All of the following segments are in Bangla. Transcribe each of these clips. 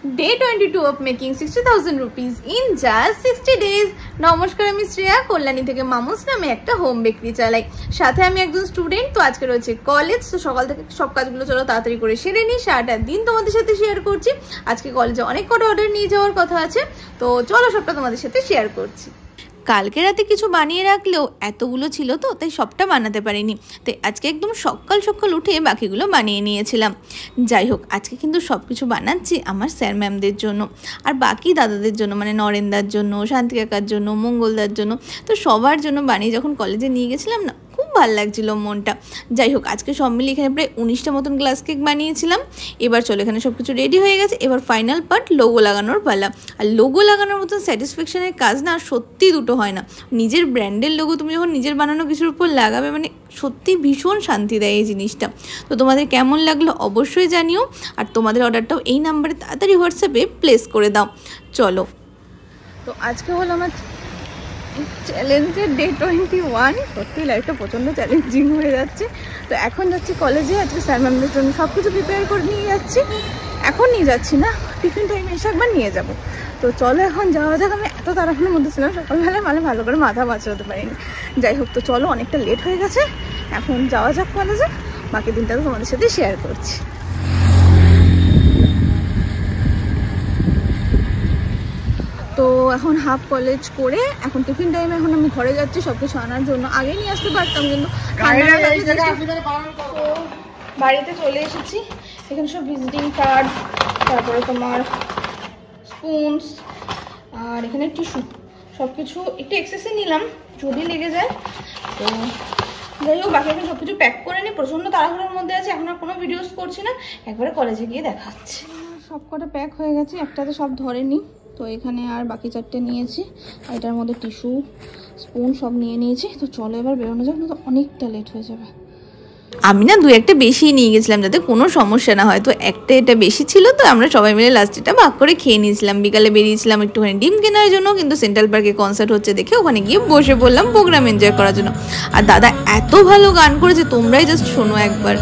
Day 22 of making 60,000 rupees in just 60 days. নমস্কার, আমি শ্রেয়া কল্যাণী থেকে মামুস নামে একটা হোম বেকারি চালাই। সাথে আমি একজন স্টুডেন্ট, তো আজকে রয়েছে কলেজ। তো সকাল থেকে সব কাজগুলো চলো তাড়াতাড়ি করে সেরে নিই। সারাটা দিন তোমাদের সাথে শেয়ার করছি। আজকে কলেজে অনেক কটা অর্ডার নিয়ে যাওয়ার কথা আছে, তো চলো সবটা তোমাদের সাথে শেয়ার করছি। কালকে রাতে কিছু বানিয়ে রাখলেও এতগুলো ছিল তো তাই সবটা বানাতে পারিনি, তাই আজকে একদম সকাল সকাল উঠে বাকিগুলো বানিয়ে নিয়েছিলাম। যাই হোক, আজকে কিন্তু সব কিছু বানাচ্ছি আমার স্যার ম্যামদের জন্য আর বাকি দাদাদের জন্য, মানে নরেন্দার জন্য, শান্তি কাকার জন্য, মঙ্গলদার জন্য। তো সবার জন্য বানিয়ে যখন কলেজে নিয়ে গেছিলাম না, খুব ভালো লাগছিল মনটা। যাই হোক, আজকে সব মিলে এখানে প্রায় 19টা মতন গ্লাস কেক বানিয়েছিলাম। এবার চলো, এখানে সব কিছু রেডি হয়ে গেছে। এবার ফাইনাল পার্ট লোগো লাগানোর পালা। আর লোগো লাগানোর মতন স্যাটিসফ্যাকশনের কাজ না সত্যি দুটো হয় না। নিজের ব্র্যান্ডের লোগো তুমি যখন নিজের বানানো কিছুর উপর লাগাবে, মানে সত্যি ভীষণ শান্তি দেয় এই জিনিসটা। তো তোমাদের কেমন লাগলো অবশ্যই জানিও, আর তোমাদের অর্ডারটাও এই নাম্বারে তাড়াতাড়ি হোয়াটসঅ্যাপে প্লেস করে দাও। চলো, তো আজকে হলো আমার চ্যালেঞ্জের ডে 21। সত্যি লাইফটা প্রচণ্ড চ্যালেঞ্জিং হয়ে যাচ্ছে। তো এখন যাচ্ছি কলেজে, আজকে স্যার ম্যামদের জন্য সব কিছু প্রিপেয়ার করে নিয়ে যাচ্ছি। এখন নিয়ে যাচ্ছি না, টিফিন টাইমে এসে একবার নিয়ে যাব। তো চলো এখন যাওয়া যাক। আমি এত তাড়াহুড়োর মধ্যে ছিলাম সকালবেলায়, মানে ভালো করে মাথা বাঁচাতে পারিনি। যাই হোক, তো চলো, অনেকটা লেট হয়ে গেছে, এখন যাওয়া যাক কলেজে। বাকি দিনটা তো তোমাদের সাথে শেয়ার করছি। তো এখন হাফ কলেজ করে এখন টিফিন টাইমে এখন আমি ঘরে যাচ্ছি সব কিছু আনার জন্য। আগে নিয়ে আসতে পারতাম, কিন্তু বাড়িতে চলে এসেছি। এখানে সব ভিজিটিং কার্ড, তারপরে তোমার স্পুনস, আর এখানে টিস্যু, সব কিছু একটু এক্সেসে নিলাম যদি লেগে যায়। তো যাই হোক, বাকি এখন সব কিছু প্যাক করে নিই। প্রচণ্ড তাড়াহুড়োর মধ্যে আছে, এখন আর কোনো ভিডিওস করছি না, একবারে কলেজে গিয়ে দেখাচ্ছি। সব কটা প্যাক হয়ে গেছে, একটাতে সব ধরেনি। তো এখানে আর বাকি 4টে নিয়েছি, আর এটার মধ্যে টিস্যু, স্পুন সব নিয়ে নিয়েছি। তো চলো এবার বেরোনো যাক, না তো অনেকটা লেট হয়ে যাবে। আমি না 2-1টা বেশি নিয়ে গেছিলাম যাতে কোনো সমস্যা না হয়। তো একটা এটা বেশি ছিল, তো আমরা সবাই মিলে লাস্টেটা ভাগ করে খেয়ে নিয়েছিলাম। বিকালে বেরিয়েছিলাম একটুখানি ডিম কেনার জন্য, কিন্তু সেন্ট্রাল পার্কে কনসার্ট হচ্ছে দেখে ওখানে গিয়ে বসে পড়লাম প্রোগ্রাম এনজয় করার জন্য। আর দাদা এত ভালো গান করেছে, তোমরাই জাস্ট শোনো একবার।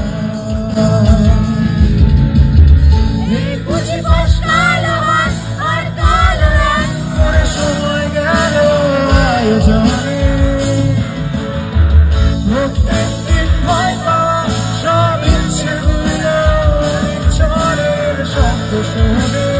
সব ইচ্ছে গুলো চরের শব্দ শুনে